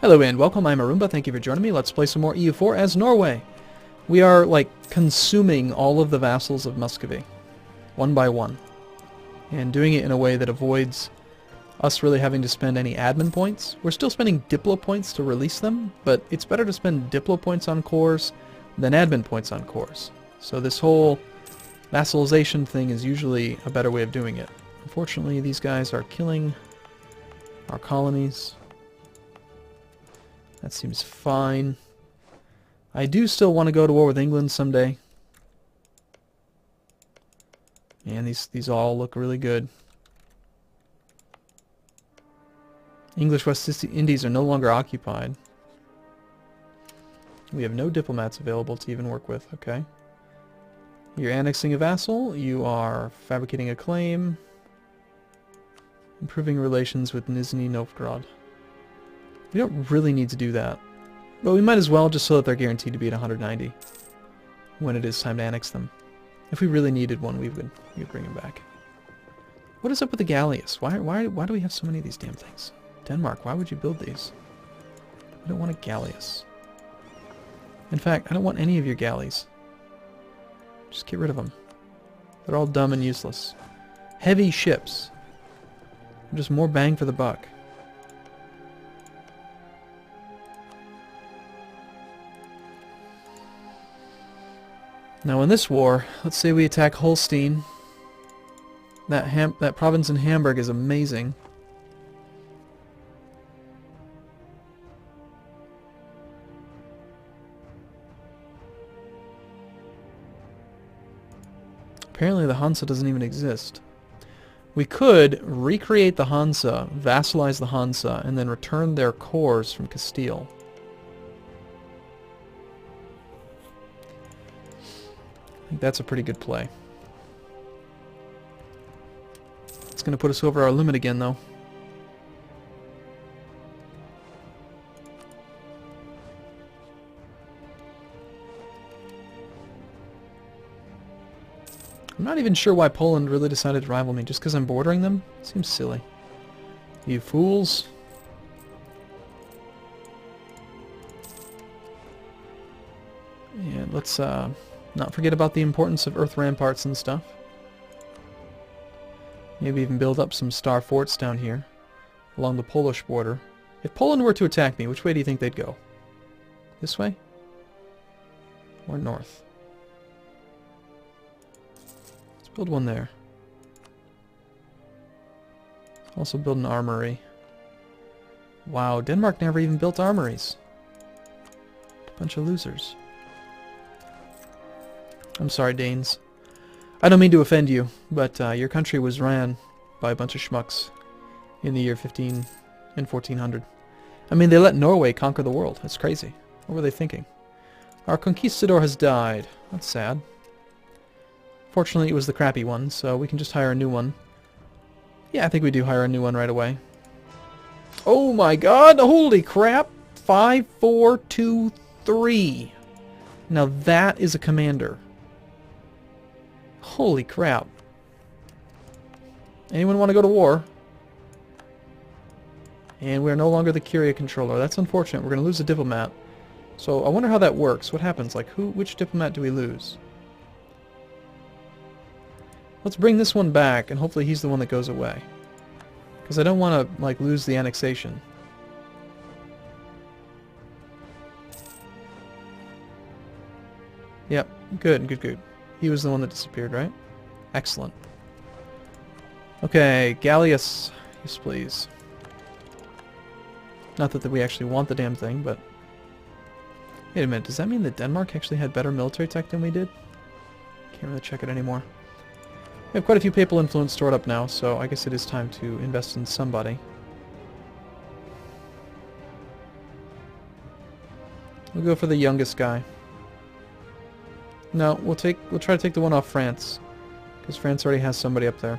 Hello and welcome, I'm Arumba, thank you for joining me. Let's play some more EU4 as Norway. We are, like, consuming all of the vassals of Muscovy, one by one. And doing it in a way that avoids us really having to spend any admin points. We're still spending Diplo points to release them, but it's better to spend Diplo points on cores than admin points on cores. So this whole vassalization thing is usually a better way of doing it. Unfortunately, these guys are killing our colonies. That seems fine. I do still want to go to war with England someday. And these all look really good. English West Indies are no longer occupied. We have no diplomats available to even work with, okay. You're annexing a vassal, you are fabricating a claim, improving relations with Nizhny Novgorod. We don't really need to do that, but we might as well, just so that they're guaranteed to be at 190 when it is time to annex them. If we really needed one, we would bring him back. What is up with the galleys? Why do we have so many of these damn things? Denmark, why would you build these? I don't want a galleys. In fact, I don't want any of your galleys. Just get rid of them. They're all dumb and useless. Heavy ships. Just more bang for the buck. Now in this war, let's say we attack Holstein. That province in Hamburg is amazing. Apparently the Hansa doesn't even exist. We could recreate the Hansa, vassalize the Hansa, and then return their cores from Castile. I think that's a pretty good play. It's going to put us over our limit again, though. I'm not even sure why Poland really decided to rival me. Just because I'm bordering them? Seems silly. You fools. And let's not forget about the importance of earth ramparts and stuff. Maybe even build up some star forts down here along the Polish border. If Poland were to attack me, which way do you think they'd go? This way? Or north? Build one there. Also build an armory. Wow, Denmark never even built armories. Bunch of losers. I'm sorry, Danes. I don't mean to offend you, but your country was ran by a bunch of schmucks in the year 1400. I mean, they let Norway conquer the world. That's crazy. What were they thinking? Our conquistador has died. That's sad. Fortunately, it was the crappy one, so we can just hire a new one. Yeah, I think we do hire a new one right away. Oh my god! Holy crap! 5, 4, 2, 3. Now that is a commander. Holy crap. Anyone want to go to war? And we're no longer the Curia controller. That's unfortunate. We're going to lose a diplomat. So I wonder how that works. What happens? Like, which diplomat do we lose? Let's bring this one back, and hopefully he's the one that goes away. Because I don't want to, like, lose the annexation. Yep, good. He was the one that disappeared, right? Excellent. Okay, Gallius. Yes, please. Not that we actually want the damn thing, but... Wait a minute, does that mean that Denmark actually had better military tech than we did? Can't really check it anymore. We have quite a few papal influence stored up now, so I guess it is time to invest in somebody. We'll go for the youngest guy. No, we'll try to take the one off France, because France already has somebody up there.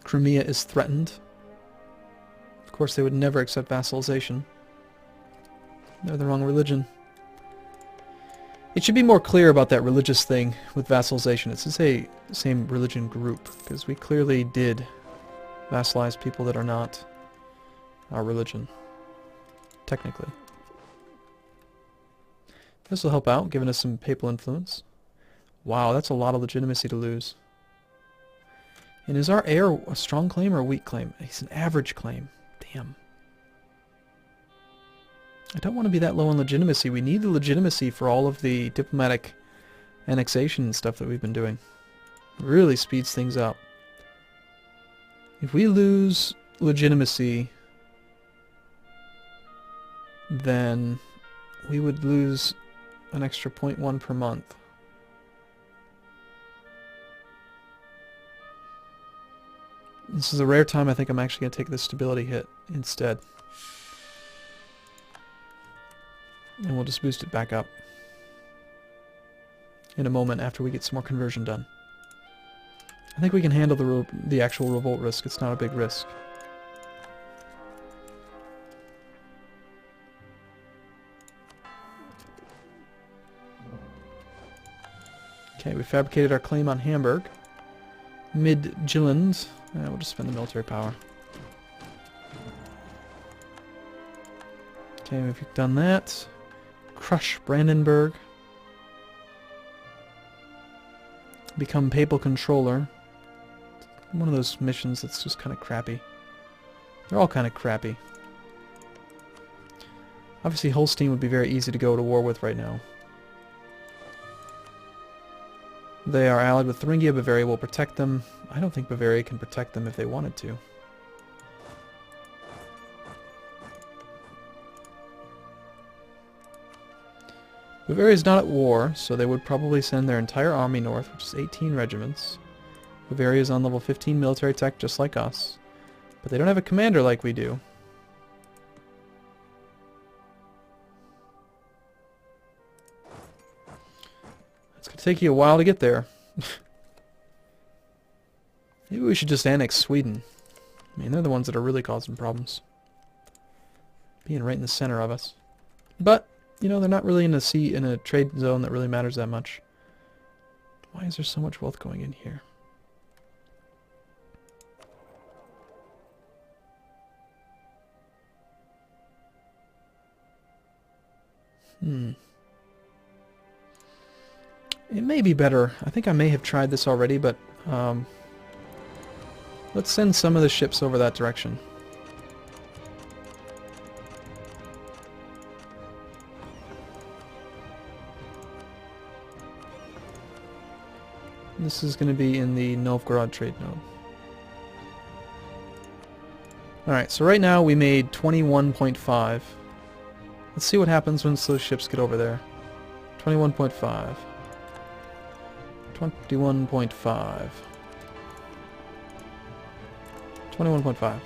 Crimea is threatened. Of course, they would never accept vassalization. They're the wrong religion. It should be more clear about that religious thing with vassalization. It's the same religion group, because we clearly did vassalize people that are not our religion, technically. This will help out, giving us some papal influence. Wow, that's a lot of legitimacy to lose. And is our heir a strong claim or a weak claim? He's an average claim. Damn. I don't want to be that low on legitimacy. We need the legitimacy for all of the diplomatic annexation and stuff that we've been doing. It really speeds things up. If we lose legitimacy, then we would lose an extra 0.1 per month. This is a rare time I think I'm actually going to take the stability hit instead. And we'll just boost it back up in a moment after we get some more conversion done. I think we can handle the actual revolt risk. It's not a big risk. Okay, we fabricated our claim on Hamburg. Midtjylland. We'll just spend the military power. Okay, we've done that. Crush Brandenburg. Become papal controller. One of those missions that's just kind of crappy. They're all kind of crappy. Obviously Holstein would be very easy to go to war with right now. They are allied with Thuringia. Bavaria will protect them. I don't think Bavaria can protect them if they wanted to. Bavaria is not at war, so they would probably send their entire army north, which is 18 regiments. Bavaria is on level 15 military tech, just like us. But they don't have a commander like we do. It's going to take you a while to get there. Maybe we should just annex Sweden. I mean, they're the ones that are really causing problems. Being right in the center of us. But, you know, they're not really in a trade zone that really matters that much. Why is there so much wealth going in here? It may be better. I think I may have tried this already, but let's send some of the ships over that direction. This is going to be in the Novgorod trade node. Alright, so right now we made 21.5. Let's see what happens once those ships get over there. 21.5. 21.5. 21.5.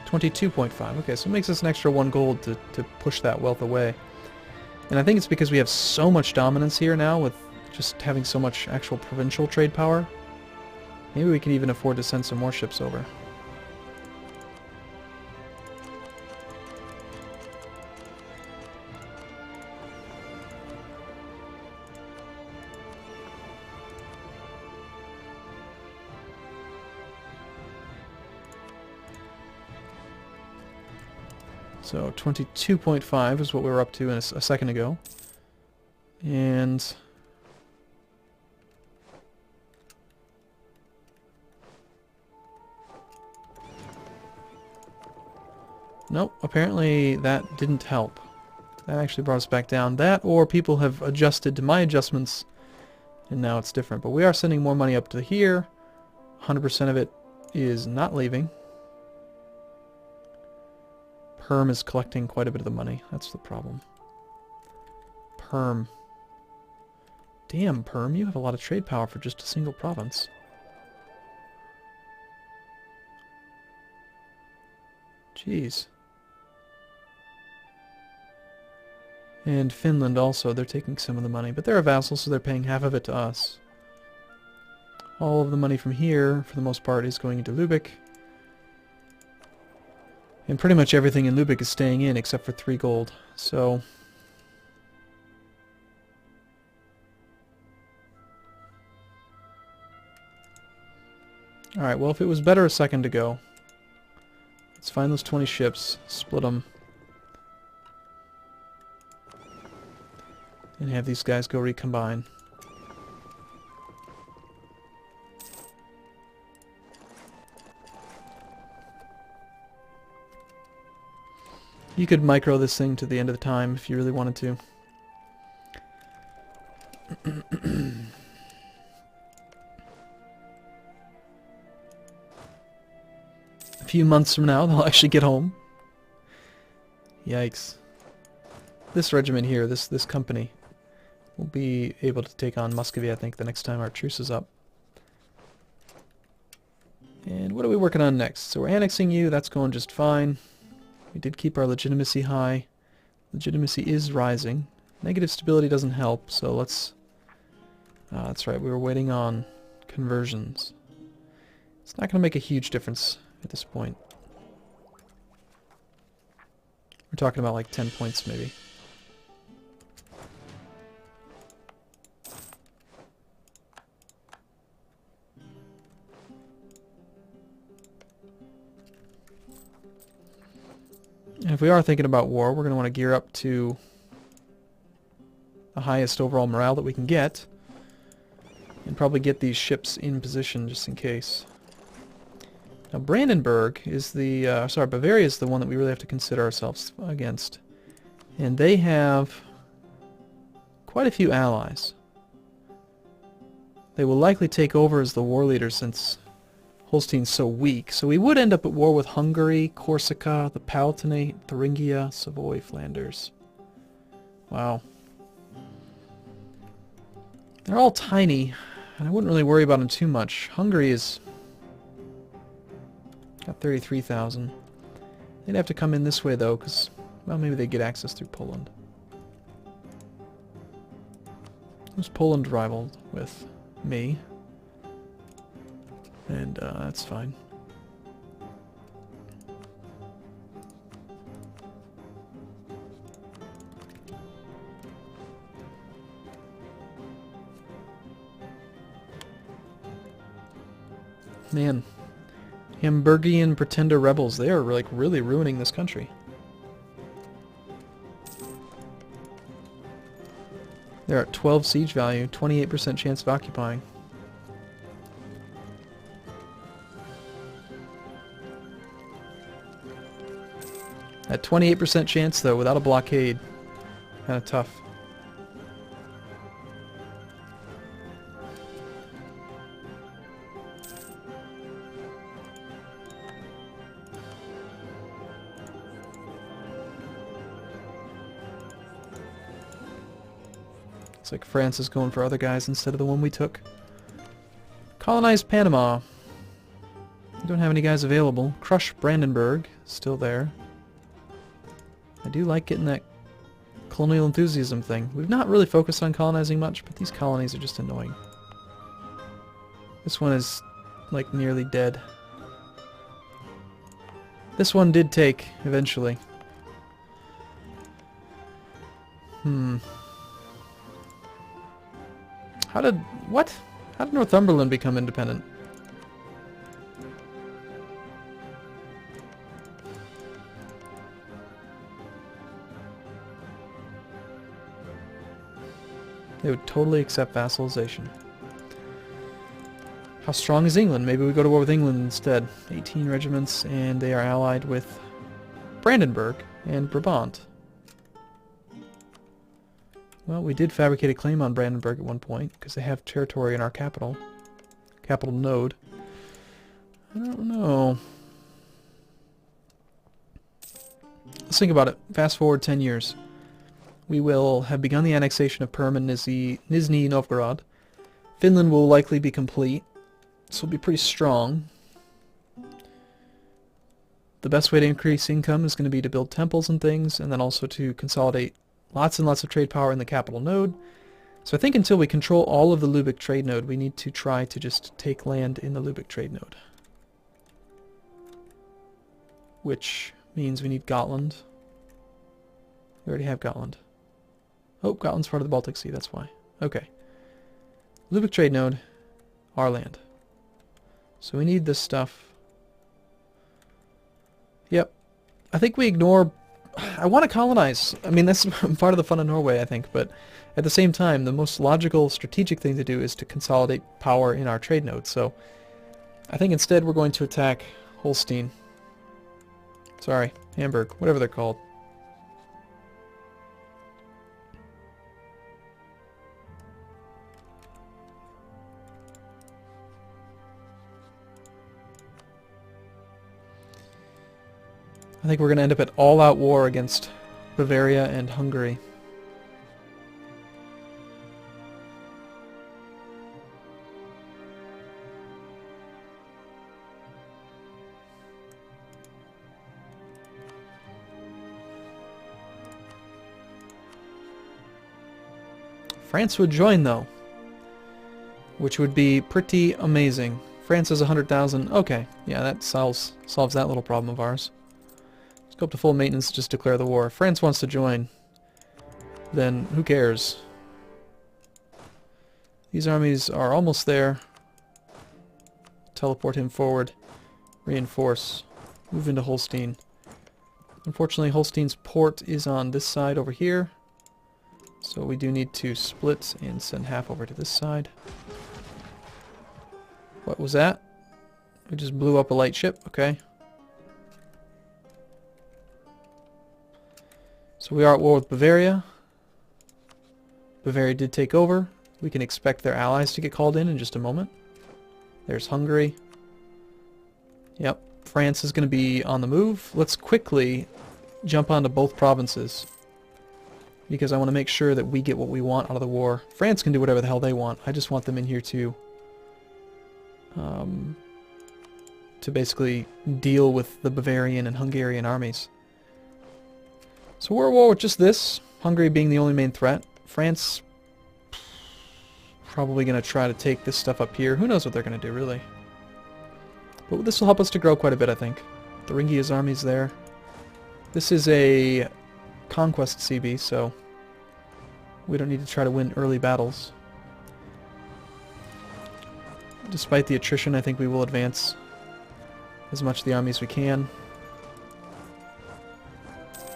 22.5. Okay, so it makes us an extra 1 gold to push that wealth away. And I think it's because we have so much dominance here now with just having so much actual provincial trade power. Maybe we can even afford to send some more ships over. So 22.5 is what we were up to a second ago. And nope, apparently that didn't help. That actually brought us back down. That, or people have adjusted to my adjustments, and now it's different. But we are sending more money up to here. 100% of it is not leaving. Perm is collecting quite a bit of the money. That's the problem. Perm. Damn, Perm, you have a lot of trade power for just a single province. Jeez. And Finland also, they're taking some of the money, but they're a vassal, so they're paying half of it to us. All of the money from here, for the most part, is going into Lübeck. And pretty much everything in Lubeck is staying in except for 3 gold. So alright, well if it was better a second ago, let's find those 20 ships, split them, and have these guys go recombine. You could micro this thing to the end of the time if you really wanted to. A few months from now, they'll actually get home. Yikes. This regiment here, this company, will be able to take on Muscovy, I think, the next time our truce is up. And what are we working on next? So we're annexing you, that's going just fine. We did keep our legitimacy high. Legitimacy is rising. Negative stability doesn't help, so let's... that's right, we were waiting on conversions. It's not going to make a huge difference at this point. We're talking about like 10 points maybe. And if we are thinking about war, we're going to want to gear up to the highest overall morale that we can get. And probably get these ships in position just in case. Now Brandenburg is the... sorry, Bavaria is the one that we really have to consider ourselves against. And they have quite a few allies. They will likely take over as the war leader since Holstein's so weak. So we would end up at war with Hungary, Corsica, the Palatinate, Thuringia, Savoy, Flanders. Wow. They're all tiny, and I wouldn't really worry about them too much. Hungary is... got 33,000. They'd have to come in this way though, because, well, maybe they get access through Poland. Who's Poland rivaled with? Me. And that's fine. Man. Hamburgian pretender rebels, they are like really ruining this country. They're at 12 siege value, 28% chance of occupying. At 28% chance though, without a blockade. Kinda tough. Looks like France is going for other guys instead of the one we took. Colonize Panama. We don't have any guys available. Crush Brandenburg. Still there. I do like getting that colonial enthusiasm thing. We've not really focused on colonizing much, but these colonies are just annoying. This one is, like, nearly dead. This one did take, eventually. What? How did Northumberland become independent? They would totally accept vassalization. How strong is England? Maybe we go to war with England instead. 18 regiments, and they are allied with Brandenburg and Brabant. Well, we did fabricate a claim on Brandenburg at one point, because they have territory in our capital node. I don't know. Let's think about it. Fast forward 10 years. We will have begun the annexation of Perm and Nizhny Novgorod. Finland will likely be complete, so we'll be pretty strong. The best way to increase income is going to be to build temples and things, and then also to consolidate lots and lots of trade power in the capital node. So I think until we control all of the Lubeck trade node, we need to try to just take land in the Lubeck trade node. Which means we need Gotland. We already have Gotland. Oh, Gotland's part of the Baltic Sea, that's why. Okay. Lubick trade node, our land. So we need this stuff. Yep. I think we ignore... I want to colonize. I mean, that's part of the fun of Norway, I think, but at the same time, the most logical, strategic thing to do is to consolidate power in our trade nodes. So I think instead we're going to attack Holstein. Sorry, Hamburg, whatever they're called. I think we're going to end up at all-out war against Bavaria and Hungary. France would join, though, which would be pretty amazing. France has 100,000. Okay, yeah, that solves that little problem of ours. Let's go up to full maintenance, just declare the war. If France wants to join, then who cares? These armies are almost there. Teleport him forward. Reinforce. Move into Holstein. Unfortunately, Holstein's port is on this side over here. So we do need to split and send half over to this side. What was that? We just blew up a light ship. Okay. So we are at war with Bavaria. Bavaria did take over. We can expect their allies to get called in just a moment. There's Hungary. Yep. France is going to be on the move. Let's quickly jump onto both provinces, because I want to make sure that we get what we want out of the war. France can do whatever the hell they want. I just want them in here to basically deal with the Bavarian and Hungarian armies. So we're at war with just this, Hungary being the only main threat. France probably going to try to take this stuff up here. Who knows what they're going to do, really. But this will help us to grow quite a bit, I think. Thuringia's army's there. This is a Conquest CB, so we don't need to try to win early battles. Despite the attrition, I think we will advance as much of the army as we can.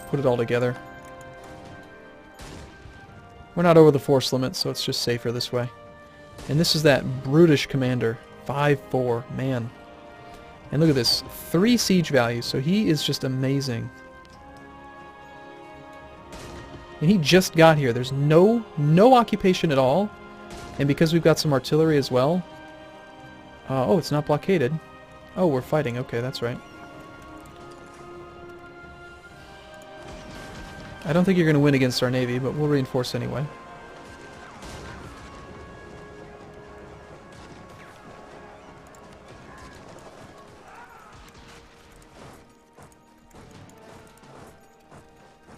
Put it all together. We're not over the force limit, so it's just safer this way. And this is that brutish commander. 5-4, man. And look at this. 3 siege values, so he is just amazing. And he just got here. There's no occupation at all. And because we've got some artillery as well... oh, it's not blockaded. Oh, we're fighting. Okay, that's right. I don't think you're going to win against our navy, but we'll reinforce anyway.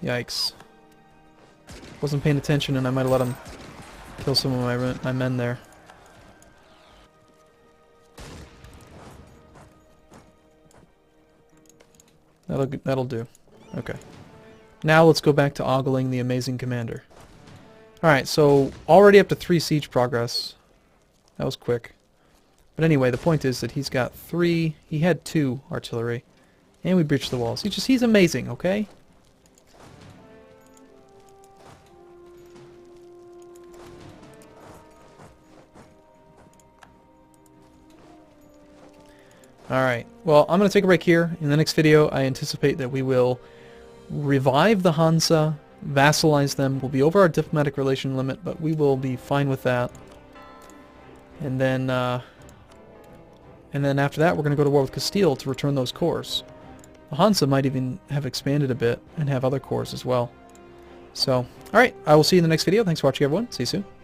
Yikes. Wasn't paying attention and I might have let him kill some of my men there. That'll do. Okay. Now let's go back to ogling the amazing commander. Alright, so already up to 3 siege progress. That was quick. But anyway, the point is that he's got 3, he had 2 artillery. And we breached the walls. He's amazing, okay? Alright, well, I'm going to take a break here. In the next video, I anticipate that we will revive the Hansa, vassalize them. We'll be over our diplomatic relation limit, but we will be fine with that. And then after that, we're going to go to war with Castile to return those cores. The Hansa might even have expanded a bit and have other cores as well. So, alright, I will see you in the next video. Thanks for watching, everyone. See you soon.